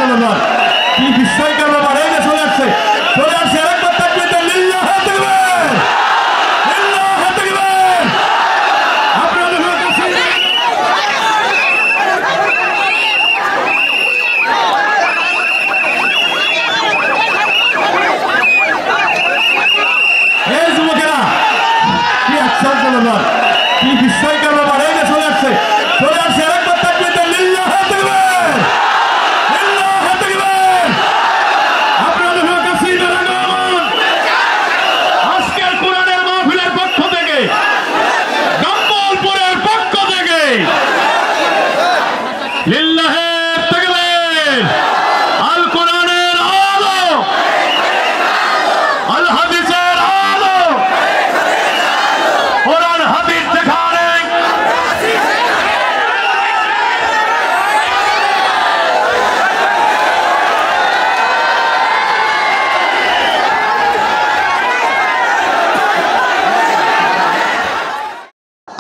সাল্লাল্লাহু কি বিস্ময়কর ব্যাপার! এই যে চলে আসছে আরেকবার তাকবীর দেন, লিল্লাহি তাকবীর, লিল্লাহি তাকবীর। আপনাদের কাছে এই যুবকেরা কি আশ্চর্য ব্যাপার, কি বিস্ময়কর ব্যাপার! এই যে চলে আসছে আরেকবার তাকবীর দেন, লিল্লাহি তাকবীর, লিল্লাহি তাকবীর। আপনাদের কাছে আজকের কোরআনের মাহফিলের পক্ষ থেকে, গম্বলপুরের পক্ষ থেকে লিল্লাহি তাকবীর। আল কোরআনের আলো, আল হাদিসের আলো, কোরআন হাদিস দেখানে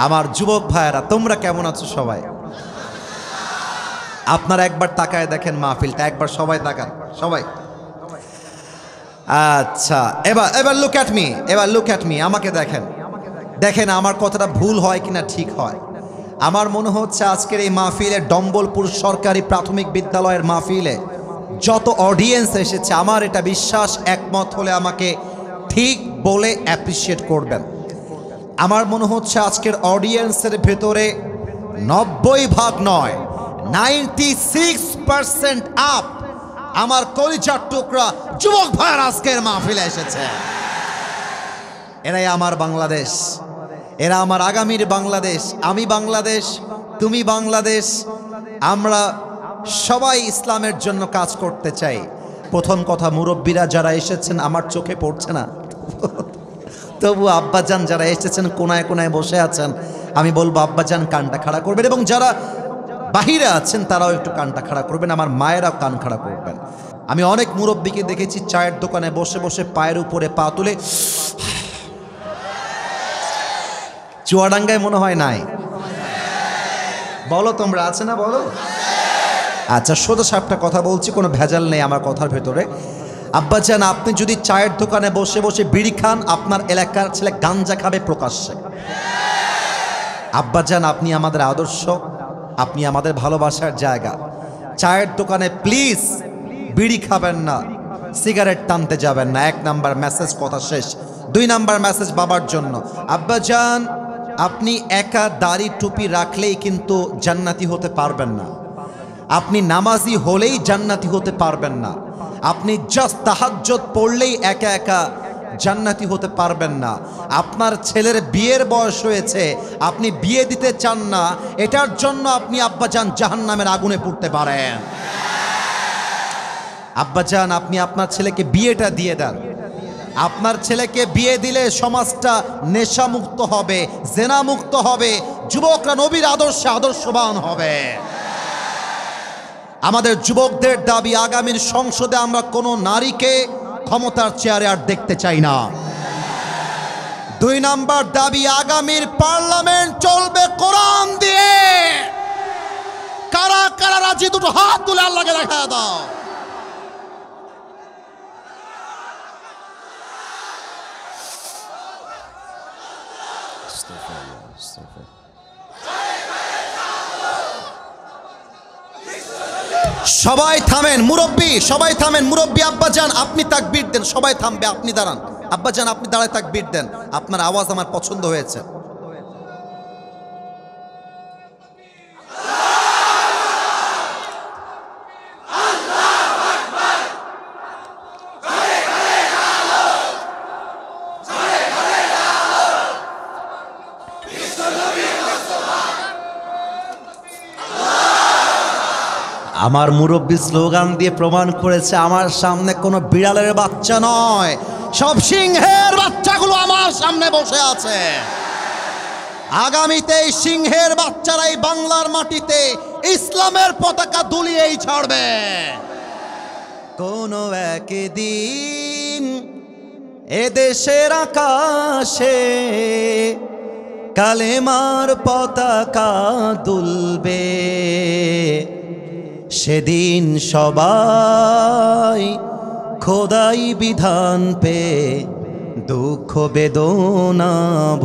আমার যুবক ভাইয়েরা, তোমরা কেমন আছো সবাই? আপনারা একবার তাকায় দেখেন মাহফিলটা, একবার সবাই তাকান, সবাই। আচ্ছা, এবার লুক অ্যাট মি, আমাকে দেখেন আমার কথাটা ভুল হয় কিনা ঠিক হয়। আমার মনে হচ্ছে আজকের এই মাহফিলে, ডম্বলপুর সরকারি প্রাথমিক বিদ্যালয়ের মাহফিলে যত অডিয়েন্স এসেছে, আমার এটা বিশ্বাস, একমত হলে আমাকে ঠিক বলে অ্যাপ্রিসিয়েট করবেন। আমার মনে হচ্ছে আজকের অডিয়েন্সের ভেতরে 90% নয়, 96% আপ আমার কলিজার টুকরা যুবক ভাইয়ের আজকের মাহফিলে এসেছে। এরাই আমার বাংলাদেশ, এরা আমার আগামীর বাংলাদেশ। আমি বাংলাদেশ, তুমি বাংলাদেশ, আমরা সবাই ইসলামের জন্য কাজ করতে চাই। প্রথম কথা, মুরব্বীরা যারা এসেছেন আমার চোখে পড়ছে না, তবু আব্বাজান যারা এসেছেন কোনায় কোনায় বসে আছেন, আমি বলবো আব্বাজান কানটা খাড়া করবেন, এবং যারা বাহিরে আছেন তারাও একটু কানটা খাড়া করবেন, আমার মায়েরাও কান খাড়া করবেন। আমি অনেক মুরব্বীকে দেখেছি চায়ের দোকানে বসে বসে পায়ের উপরে পা তুলে, চুয়াডাঙ্গায় মনে হয় নাই, বলো তোমরা আছে না, বলো। আচ্ছা, সোজা সাপটা কথা বলছি, কোনো ভেজাল নেই আমার কথার ভেতরে। আব্বাজান, আপনি যদি চায়ের দোকানে বসে বসে বিড়ি খান, আপনার এলাকার ছেলে গাঞ্জা খাবে প্রকাশ্যে। আব্বাজান, আপনি আমাদের আদর্শ, আপনি আমাদের ভালোবাসার জায়গা। চায়ের দোকানে প্লিজ বিড়ি খাবেন না, সিগারেট টানতে যাবেন না। 1 নাম্বার মেসেজ, কথা শেষ। 2 নাম্বার মেসেজ বাবার জন্য। আব্বাজান, আপনি একা দাড়ি টুপি রাখলেই কিন্তু জান্নাতি হতে পারবেন না, আপনি নামাজি হলেই জান্নাতি হতে পারবেন না, আপনি জাস্ট তাহাজ্জুদ পড়লেই একা একা জান্নাতি হতে পারবেন না। আপনার ছেলের বিয়ের বয়স হয়েছে, আপনি বিয়ে দিতে চান না, এটার জন্য আপনি আব্বাজান জাহান্নামের আগুনে পুড়তে পারেন। আব্বাজান, আপনি আপনার ছেলেকে বিয়েটা দিয়ে দেন। আপনার ছেলেকে বিয়ে দিলে সমাজটা নেশামুক্ত হবে, জেনামুক্ত হবে, যুবকরা নবীর আদর্শে আদর্শবান হবে। আমাদের যুবকদের দাবি, আগামীর সংসদে আমরা কোনো নারীকে ক্ষমতার চেয়ারে আর দেখতে চাই না। 2 নাম্বার দাবি, আগামীর পার্লামেন্ট চলবে কোরআন দিয়ে। কারা কারা রাজি, দুটো হাত তুলে আল্লাহকে দেখা দাও। সবাই থামেন, মুরব্বী সবাই থামেন। মুরব্বী আব্বাজান আপনি তাকবীর দেন, সবাই থামবে, আপনি দাঁড়ান। আব্বাজান আপনি দাঁড়ায় তাকবীর দেন, আপনার আওয়াজ আমার পছন্দ হয়েছে। আমার মুরব্বী স্লোগান দিয়ে প্রমাণ করেছে আমার সামনে কোনো বিড়ালের বাচ্চা নয়, সব সিংহের বাচ্চাগুলো আমার সামনে বসে আছে। আগামীতে এই সিংহের বাচ্চারাই বাংলার মাটিতে ইসলামের পতাকা দুলিয়েই ছাড়বে। কোনো একদিন এদেশের আকাশে কালেমার পতাকা দুলবে, সেদিন সবাই খোদাই বিধান পে দুঃখ বেদনা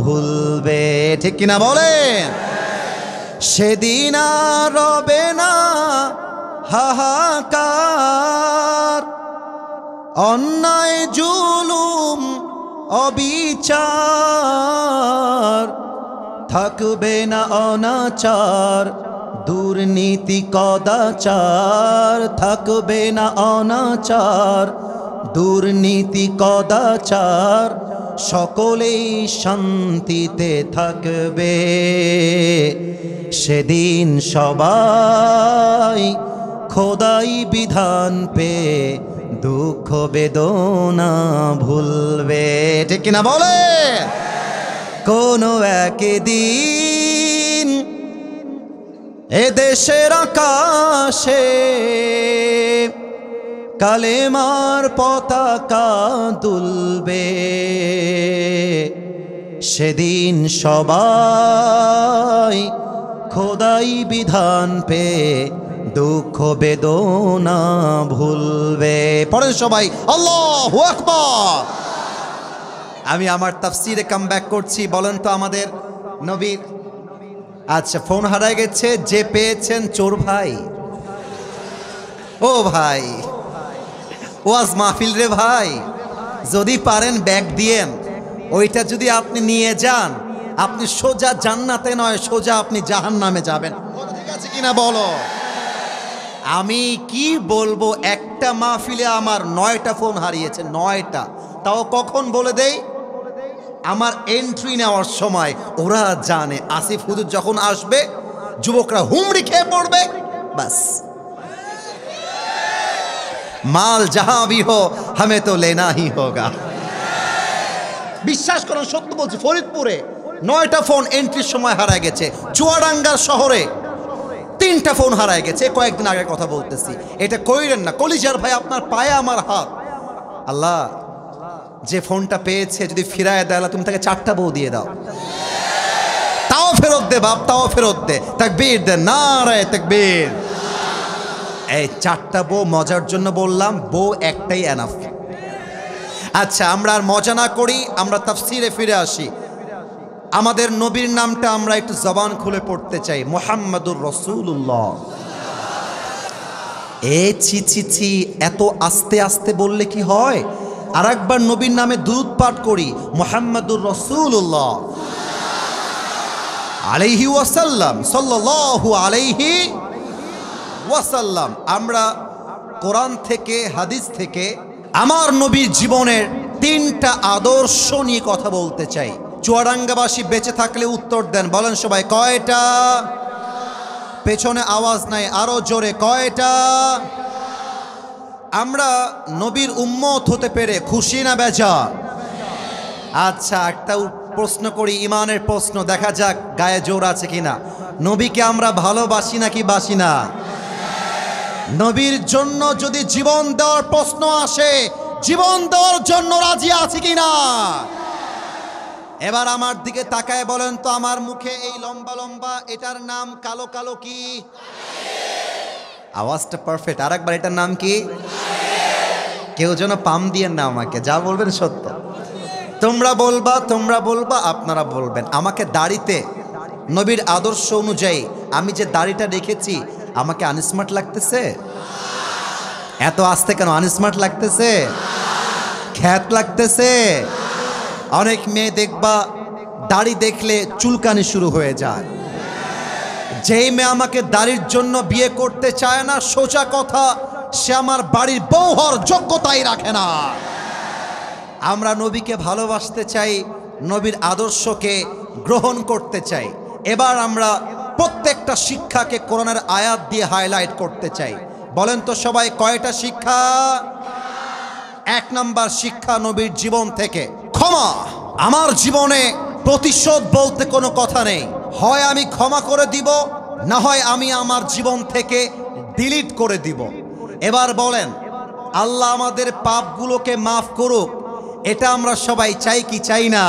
ভুলবে, ঠিক কিনা বলেন? সেদিন আর রবে না হাহাকার, অন্যায় জুলুম অবিচার, থাকবে না অনাচার দুর্নীতি কদাচার, থাকবে না অনাচার দুর্নীতি কদাচার, সকলেই শান্তিতে থাকবে। সেদিন সবাই খোদাই বিধান পে দুঃখ বেদনা ভুলবে, ঠিক কিনা বলে? কোনো একদিন এদেশের আকাশে কালেমার পতাকা দুলবে, সেদিন সবাই খোদাই বিধান পে দুঃখ বেদনা ভুলবে। পড়েন সবাই আল্লাহু আকবার। আমি আমার তাফসিরে কামব্যাক করছি। বলেন তো আমাদের নবীর, আচ্ছা ফোন হারায় গেছে, যে পেয়েছেন চোর ভাই। ও ভাই, ওয়াজ মাহফিল রে ভাই, যদি পারেন ব্যাগ দিয়েন, ওইটা যদি আপনি নিয়ে যান, আপনি সোজা জান্নাতে নয়, সোজা আপনি জাহান্নামে যাবেন। ঠিক আছে কিনা বলো? আমি কি বলবো, একটা মাহফিলে আমার 9টা ফোন হারিয়েছে, 9টা। তাও কখন বলে দেই? আমার এন্ট্রি নেওয়ার সময়। ওরা জানে আসিফ হুজুর যখন আসবে যুবকরা হুমড়ি খেয়ে পড়বে, বাস। মাল যাহা ভি হো হামে তো লেনা হি হোগা। বিশ্বাস করুন, সত্য বলছি, ফরিদপুরে 9টা ফোন এন্ট্রির সময় হারায় গেছে। চুয়াডাঙ্গার শহরে 3টা ফোন হারায় গেছে, কয়েকদিন আগে কথা বলতেছি। এটা কইরেন না, কলিজার ভাই, আপনার পায়ে আমার হাত। আল্লাহ যে ফোনটা পেয়েছে যদি ফিরায় দেয়, তুমি তাকে 4টা বউ দিয়ে দাও, তাও ফেরত দে বাপ, তাও ফেরত দে। তাকবীর দে, নারে তাকবীর। এই 4টা বউ মজার জন্য বললাম, বউ একটাই এনাফ। আচ্ছা, আমরা আর মজা না করি, আমরা তাফসিরে ফিরে আসি। আমাদের নবীর নামটা আমরা একটু জবান খুলে পড়তে চাই, মুহাম্মাদুর রাসূলুল্লাহ। এ ছি ছি ছি, এত আস্তে আস্তে বললে কি হয়? আর একবার নবীর নামে দুরূদ পাঠ করি, মুহাম্মাদুর রাসূলুল্লাহ আলাইহি ওয়াসাল্লাম, সাল্লাল্লাহু আলাইহি ওয়াসাল্লাম। আমরা কোরআন থেকে, হাদিস থেকে আমার নবীর জীবনের 3টা আদর্শ নিয়ে কথা বলতে চাই। চুয়াডাঙ্গাবাসী বেঁচে থাকলে উত্তর দেন, বলেন সবাই কয়টা? পেছনে আওয়াজ নাই, আরো জোরে, কয়টা? আমরা নবীর উম্মত হতে পেরে খুশি না বেজার? আচ্ছা, একটা প্রশ্ন করি, ইমানের প্রশ্ন, দেখা যাক গায়ে জোর আছে কিনা। নবীকে আমরা ভালোবাসি নাকি বাসি না? নবীর জন্য যদি জীবন দেওয়ার প্রশ্ন আসে, জীবন দেওয়ার জন্য রাজি আছি কিনা? এবার আমার দিকে তাকায় বলেন তো, আমার মুখে এই লম্বা লম্বা, এটার নাম কালো কালো কি? আওয়াজটা পারফেক্ট, আর একবার, এটার নাম কি? কেউ যেন পাম দিয়েন না আমাকে, যা বলবেন সত্য। তোমরা বলবা, তোমরা বলবা, আপনারা বলবেন। আমাকে দাড়িতে নবীর আদর্শ অনুযায়ী আমি যে দাড়িটা রেখেছি, আমাকে আনস্মার্ট লাগতেছে? এত আস্তে কেন? আনস্মার্ট লাগতেছে? খ্যাত লাগতেছে? অনেক মেয়ে দেখবা দাড়ি দেখলে চুলকানি শুরু হয়ে যায়। যেই মেয়ে আমাকে দাড়ির জন্য বিয়ে করতে চায় না, সোজা কথা, সে আমার বাড়ির বউ হওয়ার যোগ্যতাই রাখে না। আমরা নবীকে ভালোবাসতে চাই, নবীর আদর্শকে গ্রহণ করতে চাই। এবার আমরা প্রত্যেকটা শিক্ষাকে কোরআনের আয়াত দিয়ে হাইলাইট করতে চাই। বলেন তো সবাই কয়টা শিক্ষা? 1 নাম্বার শিক্ষা নবীর জীবন থেকে ক্ষমা। আমার জীবনে প্রতিশোধ বলতে কোনো কথা নেই। হয় আমি ক্ষমা করে দিব, না হয় আমি আমার জীবন থেকে ডিলিট করে দিব। এবার বলেন, আল্লাহ আমাদের পাপগুলোকে মাফ করুক, এটা আমরা সবাই চাই কি চাই না?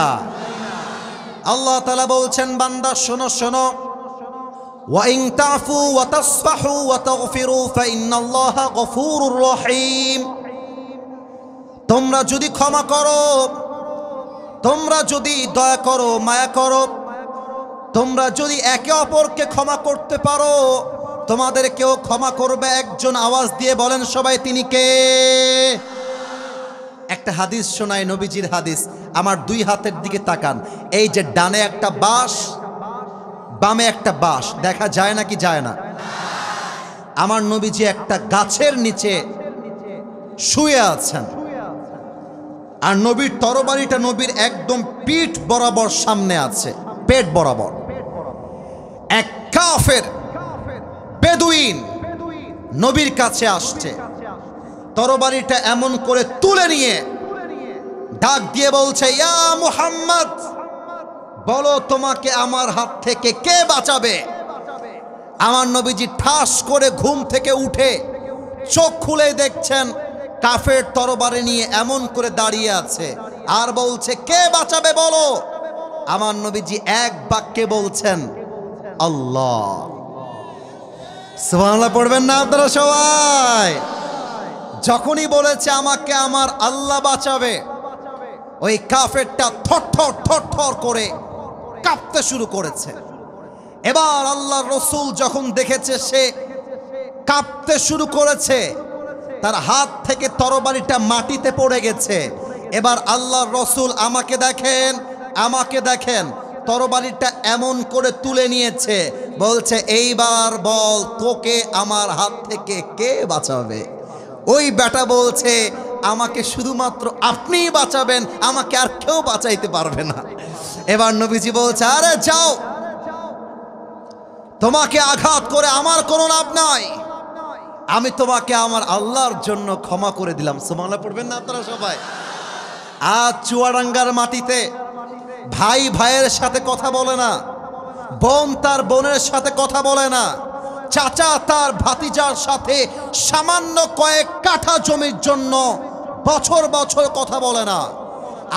আল্লাহ তাআলা বলছেন, বান্দা শোনো শোনো, ওয়া ইন তাফু ওয়া তাসফাহু ওয়া তাগফিরু ফাইন্নাল্লাহা গফুরুর রহিম। তোমরা যদি ক্ষমা করো, তোমরা যদি দয়া করো, মায়া করো, তোমরা যদি একে অপরকে ক্ষমা করতে পারো, তোমাদেরকেও ক্ষমা করবে একজন। আওয়াজ দিয়ে বলেন সবাই, তিনি কে? একটা হাদিস শোনায়, নবীজির হাদিস। আমার দুই হাতের দিকে তাকান। এই যে ডানে একটা বাঁশ, বামে একটা বাঁশ, দেখা যায় নাকি যায় না? আমার নবীজি একটা গাছের নিচে শুয়ে আছেন, আর নবীর তরবারিটা নবীর একদম পিঠ বরাবর সামনে আছে, পেট বরাবর। এক কাফের বেদুইন নবীর কাছে আসছে, তরবারিটা এমন করে তুলে নিয়ে ডাক দিয়ে বলছে, ইয়া মুহাম্মদ, বলো তোমাকে আমার হাত থেকে কে বাঁচাবে? আমার নবীজি ঠাস করে ঘুম থেকে উঠে চোখ খুলে দেখছেন কাফের তরবারি নিয়ে এমন করে দাঁড়িয়ে আছে, আর বলছে, কে বাঁচাবে বলো? আমার নবীজি এক বাক্যে বলছেন, আল্লাহ। সুবহানাল্লাহ পড়বেন না আপনারা সবাই? যখনই বলেছে আমাকে আমার আল্লাহ বাঁচাবে, ওই কাফেরটা থরথর থরথর করে কাঁপতে শুরু করেছে। এবার আল্লাহর রাসূল যখন দেখেছে সে কাঁপতে শুরু করেছে, তার হাত থেকে তরবারিটা মাটিতে পড়ে গেছে। এবার আল্লাহর রাসূল আমাকে দেখেন, আমাকে দেখেন, তরবারিটা এমন করে তুলে নিয়েছে, বলছে, এইবার বল তোকে আমার হাত থেকে কে বাঁচাবে? ওই বেটা বলছে, আমাকে শুধুমাত্র আপনিই বাঁচাবেন, আমাকে আর কেউ বাঁচাইতে পারবে না। এবার নবীজি বলছে, আরে যাও, তোমাকে আঘাত করে আমার কোনো লাভ নাই, আমি তোমাকে আমার আল্লাহর জন্য ক্ষমা করে দিলাম। সুবহানাল্লাহ পড়বেন না আপনারা সবাই? আজ চুয়াডাঙ্গার মাটিতে ভাই ভাইয়ের সাথে কথা বলে না, বোন তার বোনের সাথে কথা বলে না, চাচা তার ভাতিজার সাথে সামান্য কয়েক কাঠা জমির জন্য বছর বছর কথা বলে না।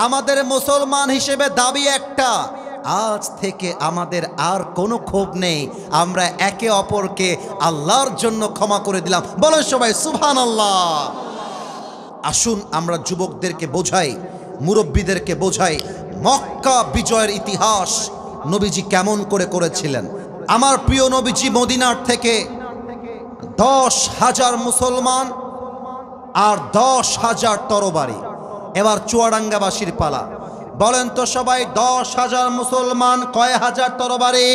আমাদের মুসলমান হিসেবে দাবি একটা, আজ থেকে আমাদের আর কোনো ক্ষোভ নেই, আমরা একে অপরকে আল্লাহর জন্য ক্ষমা করে দিলাম। বলেন সবাই সুবহানাল্লাহ। আসুন আমরা যুবকদেরকে বোঝাই, মুরব্বীদেরকে বোঝাই, মক্কা বিজয়ের ইতিহাস নবীজি কেমন করে করেছিলেন। আমার প্রিয় নবীজি মদিনার থেকে 10,000 মুসলমান আর 10,000 তরবারি। এবার চুয়াডাঙ্গাবাসীর পালা। বলেন তো সবাই, 10,000 মুসলমান, কয় হাজার তরবারি?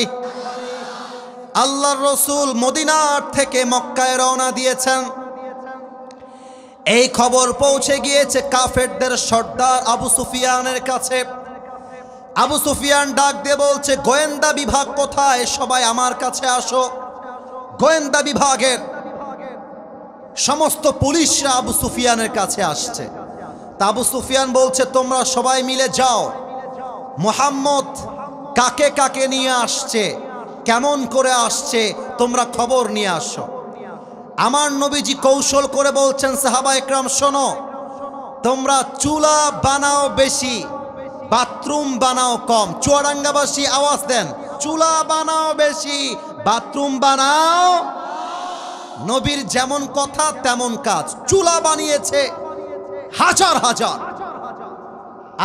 আল্লাহর রাসূল মদিনার থেকে মক্কায় রওনা দিয়েছেন। এই খবর পৌঁছে গিয়েছে কাফেরদের সর্দার আবু সুফিয়ানের কাছে। আবু সুফিয়ান ডাক দিয়ে বলছে, গোয়েন্দা বিভাগ কোথায়? সবাই আমার কাছে আসো। গোয়েন্দা বিভাগের সমস্ত পুলিশরা আবু সুফিয়ানের কাছে আসছে। তা আবু সুফিয়ান বলছে, তোমরা সবাই মিলে যাও, মুহাম্মদ কাকে কাকে নিয়ে আসছে, কেমন করে আসছে, তোমরা খবর নিয়ে আসো। আমার নবীজি কৌশল করে বলছেন, সাহাবা একরাম শোনো, তোমরা চুলা বানাও বেশি, বাথরুম বানাও কম। চুয়াডাঙ্গাবাসী আওয়াজ দেন, চুলা বানাও বেশি, বাথরুম বানাও। নবীর যেমন কথা তেমন কাজ। চুলা বানিয়েছে হাজার হাজার,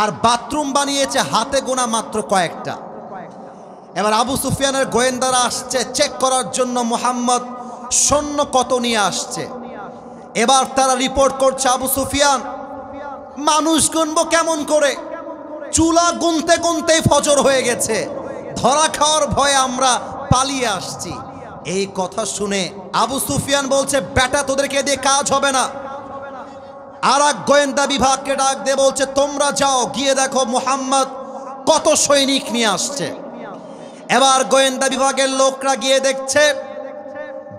আর বাথরুম বানিয়েছে হাতে গোনা মাত্র কয়েকটা। এবার আবু সুফিয়ানের গোয়েন্দারা আসছে চেক করার জন্য মুহাম্মদ সৈন্য কত নিয়ে আসছে। এবার তারা রিপোর্ট করছে, আবু সুফিয়ান, মানুষ গুনবো কেমন করে? চুলা গুনতে গুনতেই ফজর হয়ে গেছে, ধরা খাওয়ার ভয়ে আমরা পালিয়ে আসছি। এই কথা শুনে আবু সুফিয়ান বলছে, বেটা তোদেরকে দিয়ে কাজ হবে না। আর এক গোয়েন্দা বিভাগকে ডাক দিয়ে বলছে, তোমরা যাও, গিয়ে দেখো মুহাম্মদ কত সৈনিক নিয়ে আসছে। এবার গোয়েন্দা বিভাগের লোকরা গিয়ে দেখছে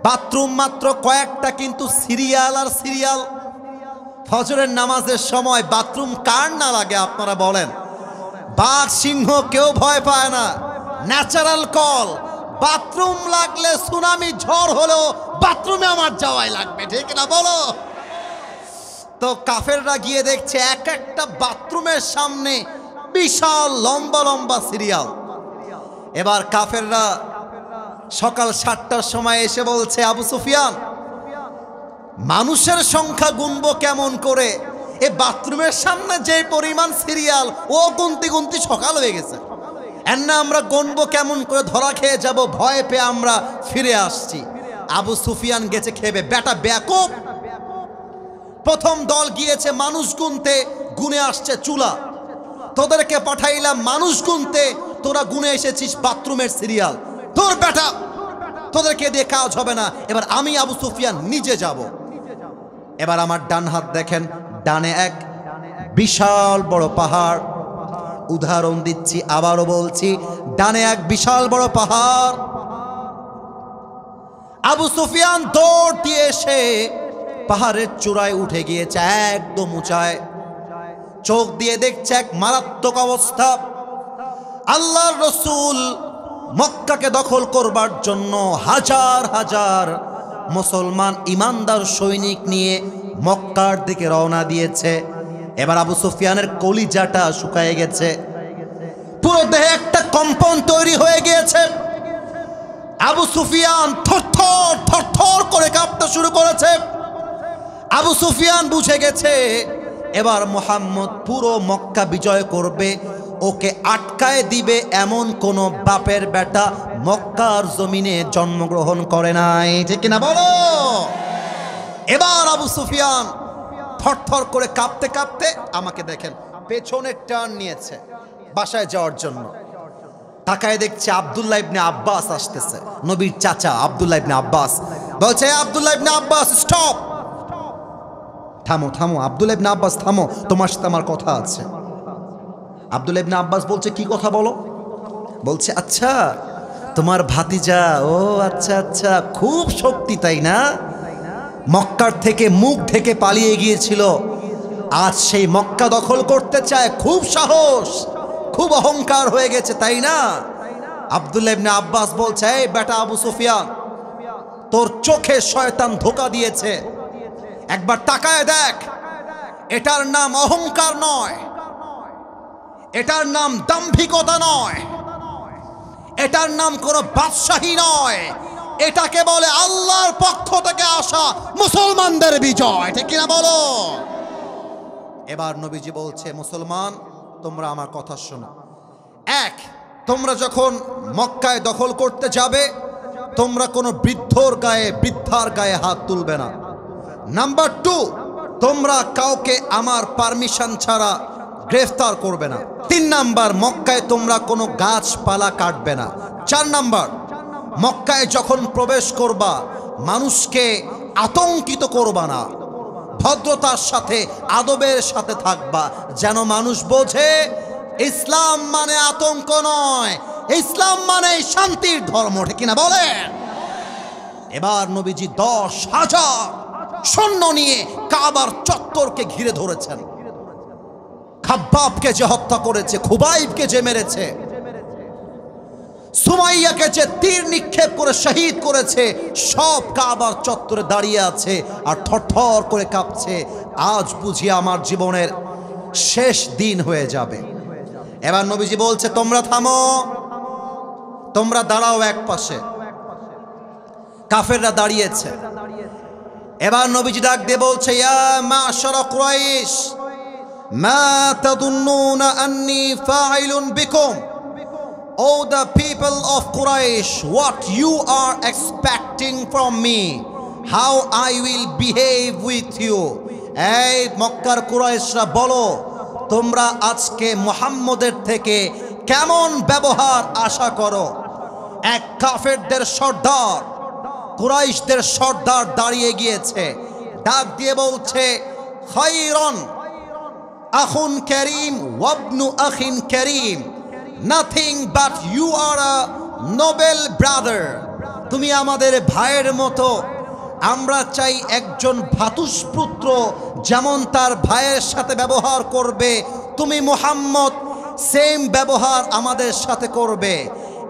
বাথরুম মাত্র কয়েকটা, কিন্তু সিরিয়াল আর সিরিয়াল। ফজরের নামাজের সময় বাথরুম কার না লাগে আপনারা বলেন? বাঘ সিংহ কেউ ভয় পায় না, ন্যাচারাল কল। বাথরুম লাগলে সুনামি ঝড় হলেও বাথরুমে আমার যাওয়াই লাগবে, ঠিক না বলো? তো কাফেররা গিয়ে দেখছে এক একটা বাথরুমের সামনে বিশাল লম্বা লম্বা সিরিয়াল। এবার কাফেররা সকাল 7টার সময় এসে বলছে, আবু সুফিয়ান, মানুষের সংখ্যা গুনবো কেমন করে? এ বাথরুমের সামনে যে পরিমাণ সিরিয়াল, ও গুনতি গুনতি সকাল হয়ে গেছে। এর না আমরা গুনবো কেমন করে, ধরা খেয়ে যাব, ভয় পেয়ে আমরা ফিরে আসছি। আবু সুফিয়ান গেছে খেবে, বেটা ব্যাকপ। প্রথম দল গিয়েছে মানুষ গুনতে, গুনে আসছে চুলা। তোদেরকে পাঠাইলাম মানুষ গুনতে, তোরা গুনে এসেছিস বাথরুমের সিরিয়াল। তোর বেটা, তোদেরকে দিয়ে কাজ হবে না। এবার আমি আবু সুফিয়ান নিজে যাব। এবার আমার ডান হাত দেখেন, ডানে এক বিশাল বড় পাহাড়। উদাহরণ দিচ্ছি, আবারও বলছি, ডানে এক বিশাল বড় পাহাড়। আবু সুফিয়ান দৌড় দিয়ে এসে পাহাড়ের চূড়ায় উঠে গিয়েছে, একদম উঁচায়। চোখ দিয়ে দেখছে এক মারাত্মক অবস্থা। আল্লাহর রাসূল মক্কাকে দখল করবার জন্য হাজার হাজার মুসলমান ইমানদার সৈনিক নিয়ে মক্কার দিকে রওনা দিয়েছে। এবার আবু সুফিয়ানের কলিজাটা শুকায়ে গেছে, পুরো দেহে একটা কম্পন তৈরি হয়ে গিয়েছে। আবু সুফিয়ান থরথর থরথর করে কাঁপতে শুরু করেছে। আবু সুফিয়ান বুঝে গেছে এবার মুহাম্মদ পুরো মক্কা বিজয় করবে, ওকে আটকায় দিবে এমন কোন বাপের বেটা মক্কার জমিনে জন্মগ্রহণ করে নাই, ঠিক কিনা বলো? এবার আবু সুফিয়ান থরথর করে কাঁপতে কাঁপতে, আমাকে দেখেন, পেছনে টার্ন নিয়েছে বাসায় যাওয়ার জন্য। তাকায় দেখছে আব্দুল্লাহ ইবনে আব্বাস আসতেছে, নবীর চাচা আব্দুল্লাহ ইবনে আব্বাস। বলছে, আব্দুল্লাহ ইবনে আব্বাস স্টপ, থামো থামো, আব্দুল্লাহ ইবনে আব্বাস থামো, তোমার সাথে আমার কথা আছে। আব্দুল্লাহ ইবনে আব্বাস বলছে, কি কথা বলো? বলছে, আচ্ছা তোমার ভাতিজা, ও আচ্ছা আচ্ছা, খুব শক্তি তাই না? মক্কার থেকে মুখ ঢেকে পালিয়ে গিয়েছিল, আজ সেই মক্কা দখল করতে চায়, খুব সাহস, খুব অহংকার হয়ে গেছে তাই না? আব্দুল্লাহ ইবনে আব্বাস বলছে, এই বেটা আবু সুফিয়ান, তোর চোখে শয়তান ধোঁকা দিয়েছে, একবার তাকায় দেখ। এটার নাম অহংকার নয়, এটার নাম দাম্ভিকতা নয়, এটার নাম কোনো বাদশাহী নয়, এটাকে বলে আল্লাহর পক্ষ থেকে আসা মুসলমানদের বিজয়, ঠিক কিনা বলো? এবার নবীজি বলছে, মুসলমান তোমরা আমার কথা শোনো। এক, তোমরা যখন মক্কায় দখল করতে যাবে, তোমরা কোনো বৃদ্ধার গায়ে হাত তুলবে না। নাম্বার 2, তোমরা কাউকে আমার পারমিশন ছাড়া গ্রেফতার করবে না। 3 নাম্বার, মক্কায় তোমরা কোনো গাছপালা কাটবে না। 4 নাম্বার, মক্কায় যখন প্রবেশ করবা মানুষকে আতঙ্কিত করবা না, ভদ্রতার সাথে আদবের সাথে থাকবা, যেন মানুষ বোঝে ইসলাম মানে আতঙ্ক নয়, ইসলাম মানে শান্তির ধর্ম, ঠিক কিনা বলেন? এবার নবীজি 10,000 সৈন্য নিয়ে কাবার চত্বরকে ঘিরে ধরেছেন। খাব্বাবকে যে হত্যা করেছে, খুবাইবকে যে মেরেছে, সুমাইয়াকে যে তীর নিক্ষেপ করে শহীদ করেছে, সব কাবার চত্বরে দাঁড়িয়ে আছে আর থরথর করে কাঁপছে, আজ বুঝি আমার জীবনের শেষ দিন হয়ে যাবে। এবার নবীজি বলছে, তোমরা থামো, তোমরা দাঁড়াও এক পাশে। কাফেররা দাঁড়িয়েছে। এবার নবীজি ডাক দিয়ে বলছে, ইয়া মা'শারা কুরাইশ, মা তাদুন্নুনা আন্নী ফাইলুন বিকুম। Oh, the people of Quraysh, what you are expecting from me, how I will behave with you. এই মক্কার কুরাইশরা বলো, তোমরা আজকে মুহাম্মদের থেকে কেমন ব্যবহার আশা করো? এক কাফেরদের সর্দার, কুরাইশদের সর্দার দাঁড়িয়ে গিয়েছে, ডাক দিয়ে বলছে, খায়রন আখুন কারীম ওয়াবনু আখিন কারীম, nothing but you are a noble brother. তুমি আমাদের ভাইয়ের মতো, আমরা চাই একজন ভ্রাতুষ্পুত্র যেমন তার ভাইয়ের সাথে ব্যবহার করবে, তুমি মুহাম্মদ সেম ব্যবহার আমাদের সাথে করবে।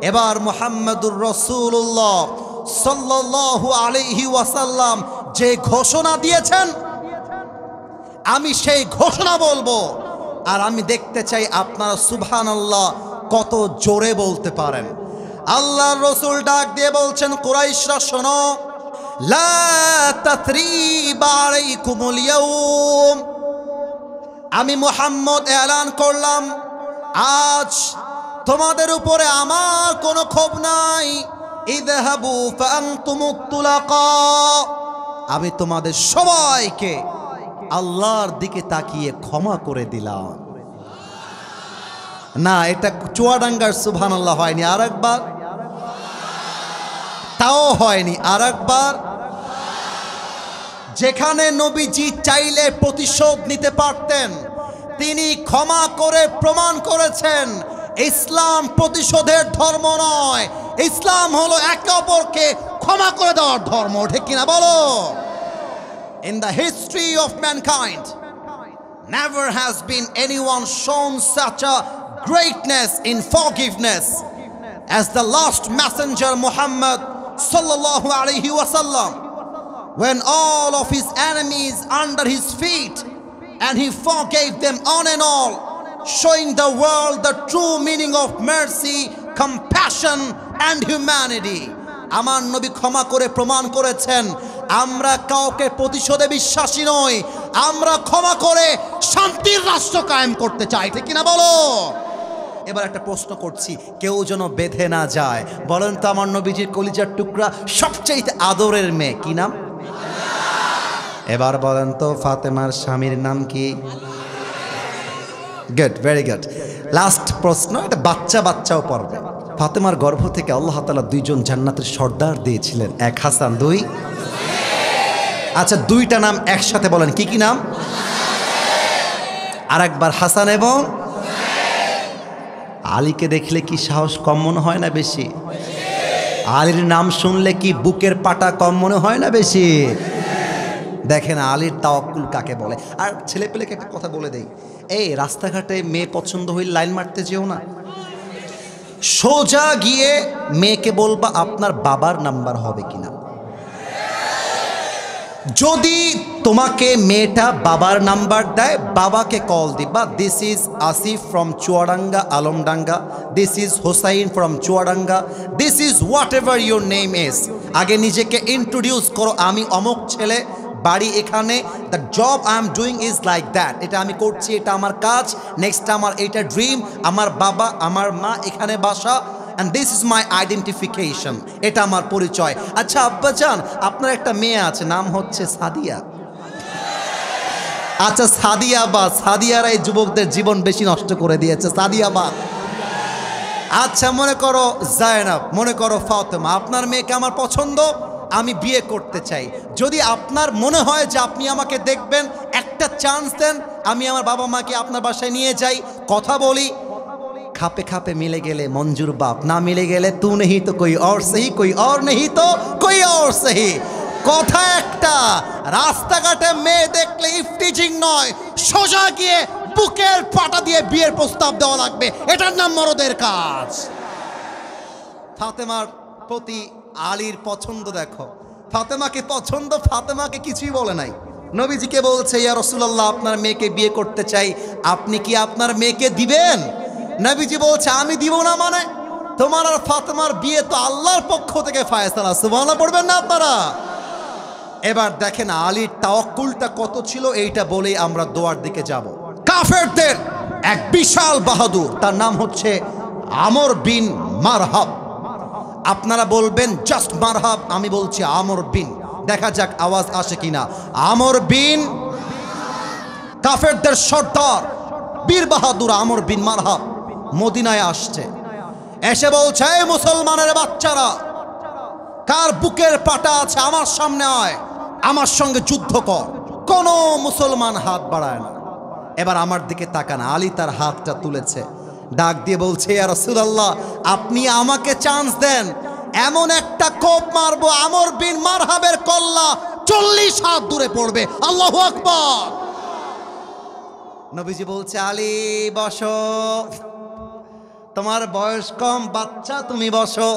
এবার মুহাম্মদুর রাসূলুল্লাহ সাল্লাল্লাহু আলাইহি ওয়াসাল্লাম যে ঘোষণা দিয়েছেন, আমি সেই ঘোষণা বলবো, আর আমি দেখতে চাই আপনারা সুবহানাল্লাহ কত জোরে বলতে পারেন। আল্লাহর রাসূল ডাক দিয়ে বলছেন, কুরাইশরা শোনো, লা তাথরিবা আলাইকুমুল ইয়াউম, আমি মুহাম্মদ এলান করলাম আজ তোমাদের উপরে আমার কোনো ক্ষোভ নাই। ইযহাবু ফাআনতুমুত তুলাকা, আমি তোমাদের সবাইকে আল্লাহর দিকে তাকিয়ে ক্ষমা করে দিলাম। না, এটা চুয়াডাঙ্গার সুবহানাল্লাহ হয়নি, আরেকবার, তাও হয়নি, আরেকবার। যেখানে নবীজি চাইলে প্রতিশোধ নিতে পারতেন, তিনি ক্ষমা করে প্রমাণ করেছেন ইসলাম প্রতিশোধের ধর্ম নয়, ইসলাম হলো একে অপরকে ক্ষমা করে দেওয়ার ধর্ম। ঠিক কিনা বলো? In the history of mankind, never has been anyone shown such a greatness in forgiveness as the last messenger Muhammad sallallahu alaihi wasallam, when all of his enemies under his feet and he forgave them on and all, showing the world the true meaning of mercy, compassion and humanity. আমার নবী ক্ষমা করে প্রমাণ করেছেন আমরা কাউকে প্রতিশোধে বিশ্বাসী নই, আমরা ক্ষমা করে শান্তির রাষ্ট্র কায়েম করতে চাই। ঠিক কিনা বলো? এবার একটা প্রশ্ন করছি, কেউ যেন বেঁধে না যায়। বলেন তো আমার নবীজির কলিজার টুকরা সবচেয়ে আদরের মেয়ে কি নাম? এবার বলেন তো ফাতেমার স্বামীর নাম কি? Good, very good. লাস্ট প্রশ্ন, এটা বাচ্চাও পড়বে। ফাতেমার গর্ভ থেকে আল্লাহ তাআলা দুইজন জান্নাতের সর্দার দিয়েছিলেন, এক হাসান, দুই। আচ্ছা, দুইটা নাম একসাথে বলেন, কি কি নাম? আর একবার, হাসান এবং আলীকে দেখলে কি সাহস কম মনে হয় না বেশি? আলীর নাম শুনলে কি বুকের পাটা কম মনে হয় না বেশি? দেখেন আলীর তাওয়াক্কুল কাকে বলে। আর ছেলে পেলেকে একটা কথা বলে দেই, এই রাস্তাঘাটে মেয়ে পছন্দ হইলে লাইন মারতে যেও না, সোজা গিয়ে মেয়েকে বলবা আপনার বাবার নাম্বার হবে কিনা। যদি তোমাকে মেয়েটা বাবার নাম্বার দেয়, বাবাকে কল দিবা, this is Asif from Chuadanga Alamdanga, this is Hossain from Chuadanga, this is what ever your name is. আগে নিজেকে ইন্ট্রোডিউস করো, আমি অমুক ছেলে, বাড়ি এখানে, the job I am doing is like that, এটা আমি করছি, এটা আমার কাজ, নেক্সট আমার এটা ড্রিম, আমার বাবা আমার মা এখানে বাসা, and this is my identification, এটা আমার পরিচয়। আচ্ছা আব্বাজান, আপনার একটা মেয়ে আছে, নাম হচ্ছে সাদিয়া। আচ্ছা সাদিয়া বা, সাদিয়ারা এই যুবকদের জীবন বেশি নষ্ট করে দিয়েছে, সাদিয়া বা। আচ্ছা মনে করো জায়নাব, মনে করো ফাতেমা, আপনার মেয়েকে আমার পছন্দ, আমি বিয়ে করতে চাই। যদি আপনার মনে হয় যে আপনি আমাকে দেখবেন, একটা চান্স দেন, আমি আমার বাবা মাকে আপনার বাসায় নিয়ে যাই, কথা বলি, খাপে খাপে মিলে গেলে মঞ্জুর বাপ, না মিলে গেলে তু নেহি তো কোই और সহি, কোই और নেহি তো কোই और সহি। কথা একটা, রাস্তাঘাটে মেয়ে দেখলে ইফটিজিং নয়, সোজা গিয়ে বুকের পাটা দিয়ে বিয়ের প্রস্তাব দেওয়া লাগবে, এটার নাম মরদের কাজ। ফাতেমার প্রতি আলীর পছন্দ দেখো, ফাতেমাকে পছন্দ, ফাতেমাকে কিছুই বলে নাই, নবীজিকে বলছে ইয়া রাসূলুল্লাহ আপনার মেয়েকে বিয়ে করতে চাই, আপনি কি আপনার মেয়েকে দিবেন? নবীজি বলছে আমি দিব না মানে? তোমার আর ফাতেমার বিয়ে তো আল্লাহর পক্ষ থেকে ফায়সালা, সুবহানাল্লাহ পড়বেন না আপনারা? এবার দেখেন আলীর তাওয়াক্কুলটা কত ছিল, এইটা বলেই আমরা দোয়ার দিকে যাব। কাফেরদের এক বিশাল বাহাদুর, তার নাম হচ্ছে আমর বিন মারহাব। আপনারা বলবেন জাস্ট মারহাব, আমি বলছি আমর বিন, দেখা যাক আওয়াজ আসে কিনা। আমর বিন, কাফেরদের সর্দার বীর বাহাদুর আমর বিন মারহাব মদিনায় আসছে, এসে বলছে এই মুসলমানের বাচ্চারা, কার বুকের পাটা আছে আমার সামনে আয়, আমার সঙ্গে যুদ্ধ কর। কোন মুসলমান হাত বাড়ায় না। এবার আমার দিকে তাকান, আলী তার হাতটা তুলেছে, ডাক দিয়ে বলছে ইয়া রাসূলুল্লাহ আপনি আমাকে চান্স দেন, এমন একটা কোপ মারবো আমর বিন মারহাবের কল্লা 40 হাত দূরে পড়বে। আল্লাহু আকবার। নবীজি বলছে আলী বসো, তোমার বয়স কম, বাচ্চা, তুমি বসো,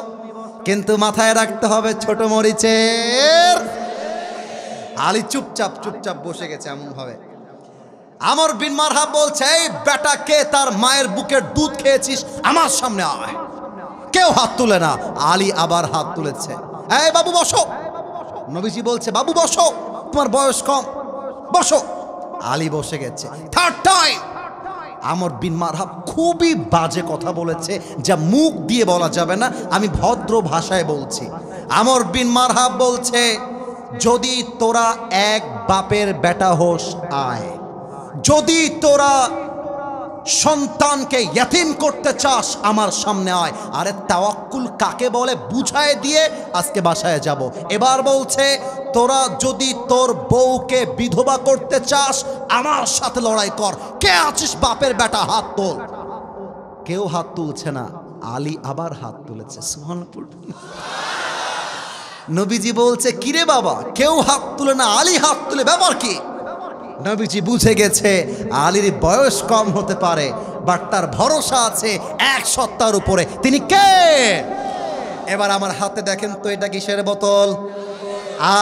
কিন্তু মাথায় রাখতে হবে ছোট মরিচের। আলী চুপচাপ চুপচাপ বসে গেছে এমন ভাবে। আমর বিন মারহাব বলছে এই বেটা, কে তার মায়ের বুকের দুধ খেয়েছিস আমার সামনে আয়, কেউ হাত তুলে না। আলী আবার হাত তুলেছে। এই বাবু বসো। নবীজি বলছে বাবু বসো, তোমার বয়স কম, বসো। আলী বসে গেছে। থার্ড টাইম আমর বিন মারহাব খুবই বাজে কথা বলেছে, যা মুখ দিয়ে বলা যাবে না, আমি ভদ্র ভাষায় বলছি। আমর বিন মারহাব বলছে, যদি তোরা এক বাপের বেটা হোস আয়, যদি তোরা সন্তানকে ইয়াতিম করতে চাস আমার সামনে আয়। আরে তাওয়াক্কুল কাকে বলে বুঝায় দিয়ে আজকে বাসায় যাব। এবার বলছে, তোরা যদি তোর বউকে বিধবা করতে চাস আমার সাথে লড়াই কর। কে আছিস বাপের বেটা, হাত তোল। কেউ হাত তুলছে না। আলী আবার হাত তুলেছে। সুবহানাল্লাহ। নবীজি বলছে, কিরে বাবা, কেউ হাত তুলে না, আলী হাত তুলে, ব্যাপার কি? নবীজি বুঝে গেছে আলীর বয়স কম হতে পারে, বাট তার ভরসা আছে এক সত্তার উপরে। তিনি কে? এবার আমার হাতে দেখেন তো, এটা কিসের বোতল?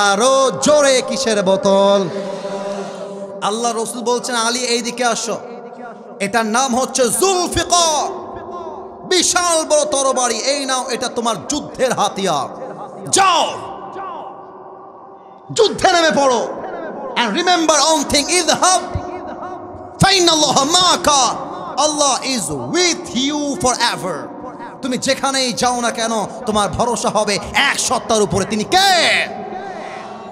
আরো জোরে, কিসের বোতল? আল্লাহ রসুল বলছেন, আলী এইদিকে আসো। এটার নাম হচ্ছে জুলফিকার, বিশাল বড় তরবারি। এই নাও, এটা তোমার যুদ্ধের হাতিয়ার। যাও, যুদ্ধে নেমে পড়ো। And remember one thing, idhab fa inna Allaha ma'aka, Allah is with you forever. তুমি যেখানেই যাও না কেন তোমার ভরসা হবে এক সত্তার উপরে। তিনি কে?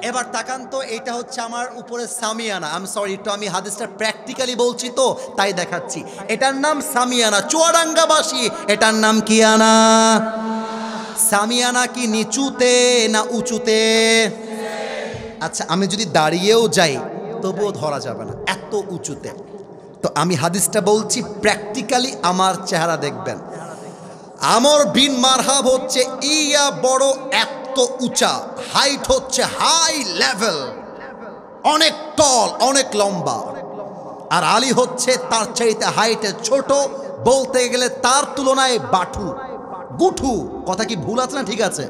এবার তাকান তো, এটা হচ্ছে আমার উপরে সামিয়ানা। আই এম সরি, একটু আমি হাদিসটা প্র্যাকটিক্যালি বলছি তো তাই দেখাচ্ছি। এটার নাম সামিয়ানা। চুয়াডাঙ্গাবাসী, এটার নাম কি আনা? সামিয়ানা কি নিচুতে না উঁচুতে? আচ্ছা, আমি যদি দাঁড়িয়েও যাই তবুও ধরা যাবে না, এত উঁচুতে। তো আমি হাদিসটা বলছি প্র্যাকটিক্যালি, আমার চেহারা দেখবেন। আমর বিন মারহাব হচ্ছে ইয়া বড়, এত উঁচা, হাইট হচ্ছে হাই লেভেল, অনেক টল, অনেক লম্বা। আর আলী হচ্ছে তার চাইতে হাইটে ছোট, বলতে গেলে তার তুলনায় বাঠু, গুঠু। কথা কি ভুল আছে না ঠিক আছে?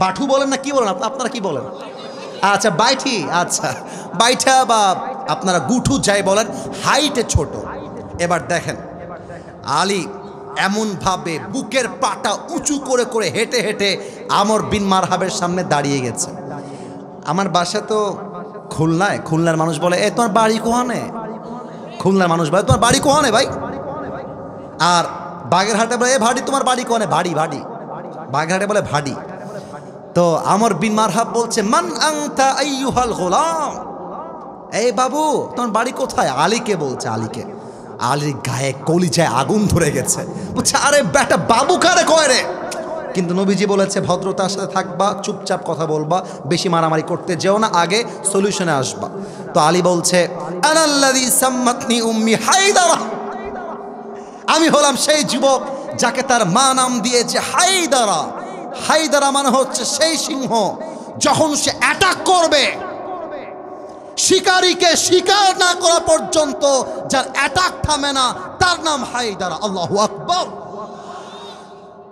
বাঠু বলেন না কি বলেন আপনারা, কি বলেন? আচ্ছা বাইঠি, আচ্ছা বাইঠা বা আপনারা গুঠু যাই বলেন, হাইটে ছোট। এবার দেখেন আলী এমনভাবে বুকের পাটা উঁচু করে করে হেঁটে হেঁটে আমর বিন মারহাবের সামনে দাঁড়িয়ে গেছে। আমার বাসা তো খুলনায়, খুলনার মানুষ বলে, এ তোমার বাড়ি কোহানে? খুলনার মানুষ বলে, তোমার বাড়ি কোহানে ভাই? আর বাগেরহাটে বলে, এ ভাড়ি, তোমার বাড়ি কোহানে? ভাড়ি, ভাড়ি। বাগেরহাটে বলে ভাড়ি। তো আমর বিন মারহাব বলছে, মান আনতা আইয়ুহাল গোলাম, এই বাবু তোমার বাড়ি কোথায়? আলীকে বলছে, আলীকে। আলীর গায়ে কলিজায় আগুন ধরে গেছে, বলছে আরে বেটা বাবু কারে কয় রে? কিন্তু নবীজি বলেছে ভদ্রতার সাথে থাকবা, চুপচাপ কথা বলবা, বেশি মারামারি করতে যেও না, আগে সলিউশনে আসবা। তো আলী বলছে, আনাল্লাযী সাম্মাতনি উম্মি হায়দারা, আমি হলাম সেই যুবক যাকে তার মা নাম দিয়েছে হায়দারা। হায়দারা মানে হচ্ছে সেই সিংহ, যখন সে অ্যাটাক করবে শিকারীকে শিকার না করা পর্যন্ত যার অ্যাটাক থামে না, তার নাম হায়দারা। আল্লাহু আকবার।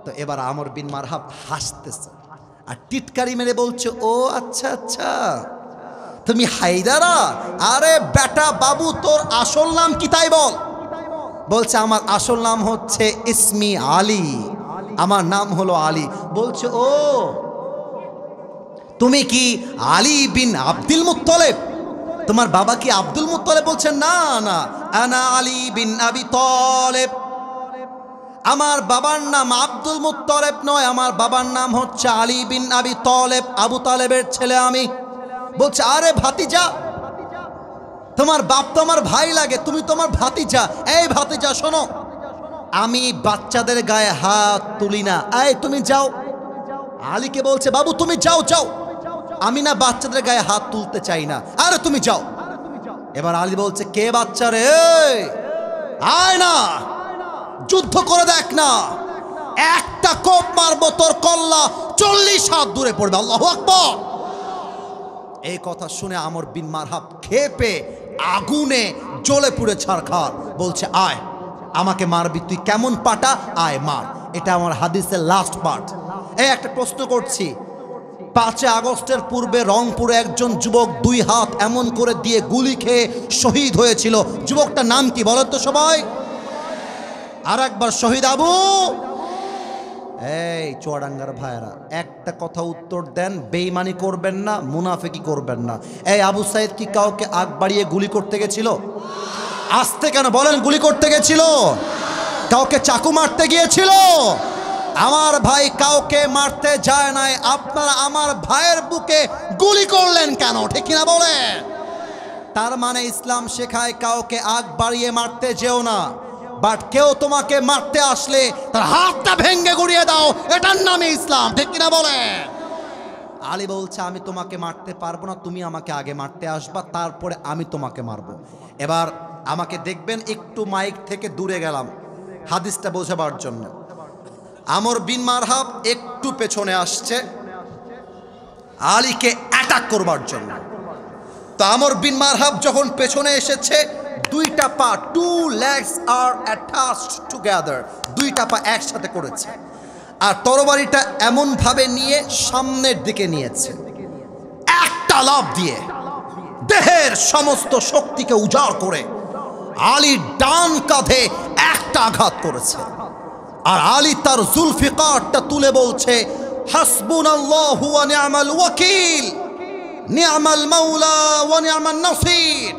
তো এবার আমর বিন মারহাব হাসতেছে আর টিটকারি মেরে বলছে, ও আচ্ছা আচ্ছা তুমি হায়দারা, আরে বেটা বাবু তোর আসল নাম কি তাই বল। বলছে আমার আসল নাম হচ্ছে ইসমি আলী, আমার নাম হলো আলী। বলছে ও তুমি কি আলী বিন আব্দুল মুত্তালিব? তোমার বাবা কি আব্দুল মুত্তালিব? বলছে না না, আনা আলী বিন আবি তালেব, আমার বাবার নাম আব্দুল মুত্তালিব নয়, আমার বাবার নাম হচ্ছে আলী বিন আবি তালেব, আবু তালেবের ছেলে আমি। বলছে আরে ভাতিজা, তোমার বাপ তো আমার ভাই লাগে, তুমি তোমার ভাতিজা। এই ভাতিজা শোনো, আমি বাচ্চাদের গায়ে হাত তুলি না, এই তুমি যাও। আলীকে বলছে বাবু তুমি যাও যাও, আমি না বাচ্চাদের গায়ে হাত তুলতে চাই না, আরে তুমি যাও। এবার আলী বলছে কে বাচ্চা রে? আয় না, যুদ্ধ করে দেখ না, একটা কোপ মারবো তোর কল্লা 40 হাত দূরে পড়বে। আল্লাহু আকবার। এই কথা শুনে আমর বিন মারহাব খেপে আগুনে জ্বলে পুড়ে ছারখার। বলছে আয়, আমাকে মারবি তুই, কেমন পাটা, আয় মার। এটা আমার হাদিসের লাস্ট পার্ট। এই একটা প্রশ্ন করছি, 5 আগস্টের পূর্বে রংপুরে একজন যুবক 2 হাত এমন করে দিয়ে গুলি খেয়ে শহীদ হয়েছিল, যুবকটার নাম কি বলেন তো সবাই? আর একবার শহীদ আবু এই চুয়াডাঙ্গার ভাইরা একটা কথা উত্তর দেন, বেঈমানি করবেন না, মুনাফিকি করবেন না। এই আবু সাইদ কি কাউকে আগ বাড়িয়ে গুলি করতে গেছিল? আসতে কেন বলেন, গুলি করতে গেছিল? কাউকে চাকু মারতে গিয়েছিল? আমার ভাই কাউকে মারতে যায় নাই। আপনারা আমার ভাইয়ের বুকে গুলি করলেন কেন? ঠিক কিনা বলে? তার মানে ইসলাম শেখায় কাউকে আগ বাড়িয়ে মারতে যেও না, বাট কেউ তোমাকে মারতে আসলে তার হাতটা ভেঙে গুড়িয়ে দাও, এটার নামে ইসলাম। ঠিক কিনা বলে? আলী বলছে আমি তোমাকে মারতে পারবো না, তুমি আমাকে আগে মারতে আসবা, তারপরে আমি তোমাকে মারবো। এবার আমাকে দেখবেন, একটু মাইক থেকে দূরে গেলাম হাদিসটা বোঝাবার জন্য। আমর বিন মারহাব একটু পেছনে আসছে আলীকে অ্যাটাক করবার জন্য। তো আমর বিন মারহাব যখন পেছনে এসেছে, দুইটা পা, টু লেগস আর অ্যাটাচড টুগেদার, দুইটা পা একসাথে করেছে আর তরবারিটা এমন ভাবে নিয়ে সামনের দিকে নিয়েছে, একটা লাফ দিয়ে দেহের সমস্ত শক্তিকে উজাড় করে আলীর ডান কাঁধে একটা আঘাত করেছে। আর আলী তার জুলফিকারটা তুলে বলছে, হাসবুনাল্লাহু ওয়া নি'মাল ওয়াকিল, নি'মাল মাওলা ওয়া নি'মান নাসির।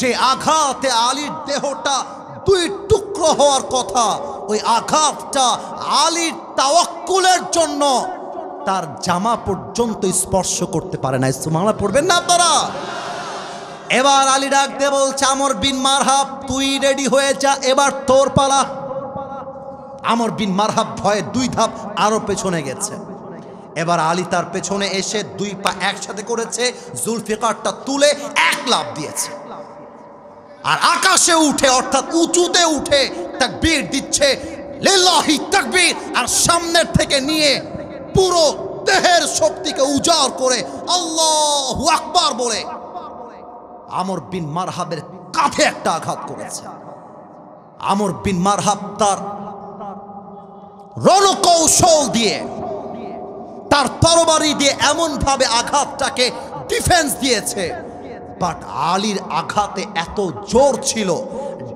যে আঘাতে আলীর দেহটা দুই টুকরো হওয়ার কথা, ওই আঘাতটা আলীর তাওয়াক্কুলের জন্য তার জামা পর্যন্ত স্পর্শ করতে পারে না। সুবহানাল্লাহ পড়বেন না আপনারা? এবার আলী ডাক দিয়ে বলছে, আমর বিন মারহাব তুই রেডি হয়ে যা, এবার তোর পালা। আমর বিন মারহাব ভয়ে দুই ধাপ আরো পেছনে গেছে। এবার আলী তার পেছনে এসে দুই পা একসাথে করেছে, জুলফিকারটা তুলে এক লাফ দিয়েছে আর আকাশে উঠে, অর্থাৎ উঁচুতে উঠে তাকবীর দিচ্ছে, লিল্লাহি তাকবীর। আর সামনের থেকে নিয়ে পুরো দেহের শক্তিকে উজাড় করে আল্লাহু আকবার বলে আমর বিন মারহাবের কাঁধে একটা আঘাত করেছে। আমর বিন মারহাব তার রণকৌশল দিয়ে, তার তরবারি দিয়ে এমন ভাবে আঘাতটাকে ডিফেন্স দিয়েছে, বাট আলীর আঘাতে এত জোর ছিল,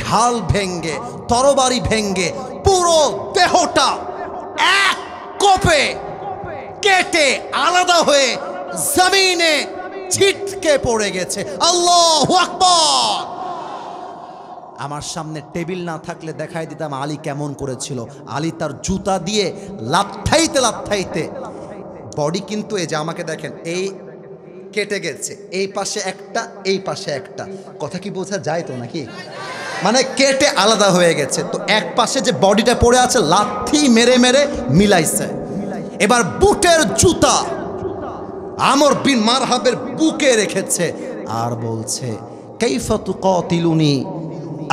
ঢাল ভেঙ্গে, তরবারি ভেঙ্গে পুরো দেহটা এক কোপে কেটে আলাদা হয়ে জমিনে ছিটকে পড়ে গেছে। আল্লাহু আকবার। আমার সামনে টেবিল না থাকলে দেখাই দিতাম আলী কেমন করেছিল। আলী তার জুতা দিয়ে লাফাইতে লাফাইতে বডি, কিন্তু এই যে আমাকে দেখেন, এই কেটে গেছে, এই পাশে একটা, এই পাশে একটা, কথা কি বোঝা যায় তো নাকি? মানে কেটে আলাদা হয়ে গেছে। তো এক পাশে যে বডিটা পড়ে আছে, লাথি মেরে মেরে মিলাইছে। এবার বুটের জুতা আমর বিন মারহাবের বুকে রেখেছে আর বলছে, কাইফা তুকাতিলুনি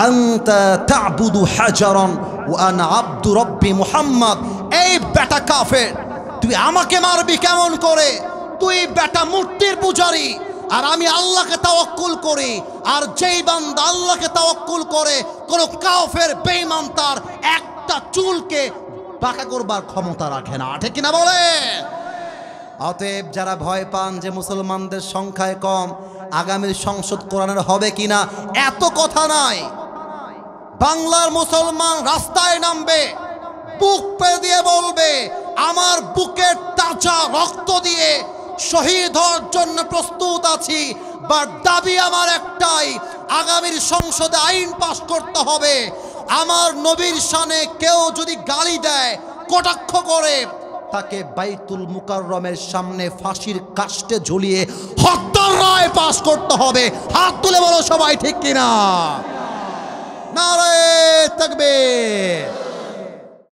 আনতা তা'বুদু হাজারান ওয়া আনা আবদু রাব্বি মুহাম্মদ। এই বেটা কাফের, তুই আমাকে মারবি কেমন করে? তুই বেটা মূর্তির পূজারী আর আমি আল্লাহকে তাওয়াক্কুল করি। আর যেই বান্দা আল্লাহকে তাওয়াক্কুল করে, কোন কাফের বেঈমান তার একটা চুলকে বাঁকা করবার ক্ষমতা রাখে না। ঠিক কিনা বলে? অতএব যারা ভয় পান যে মুসলমানদের সংখ্যায় কম, আগামীর সংসদ কোরআনের হবে কিনা, এত কথা নাই। বাংলার মুসলমান রাস্তায় নামবে, বুক পেরে দিয়ে বলবে, আমার বুকের তাজা রক্ত দিয়ে শহীদ হওয়ার জন্য প্রস্তুত আছি। বাট দাবি আমার একটাই, আগামীর সংসদে আইন পাশ করতে হবে, আমার নবীর শানে কেউ যদি গালি দেয়, কটাক্ষ করে, তাকে বাইতুল মুকাররমের সামনে ফাঁসির কাস্টে ঝুলিয়ে হত্যার রায় পাশ করতে হবে। হাত তুলে বলো সবাই, ঠিক কিনা? নারে তাকবীর।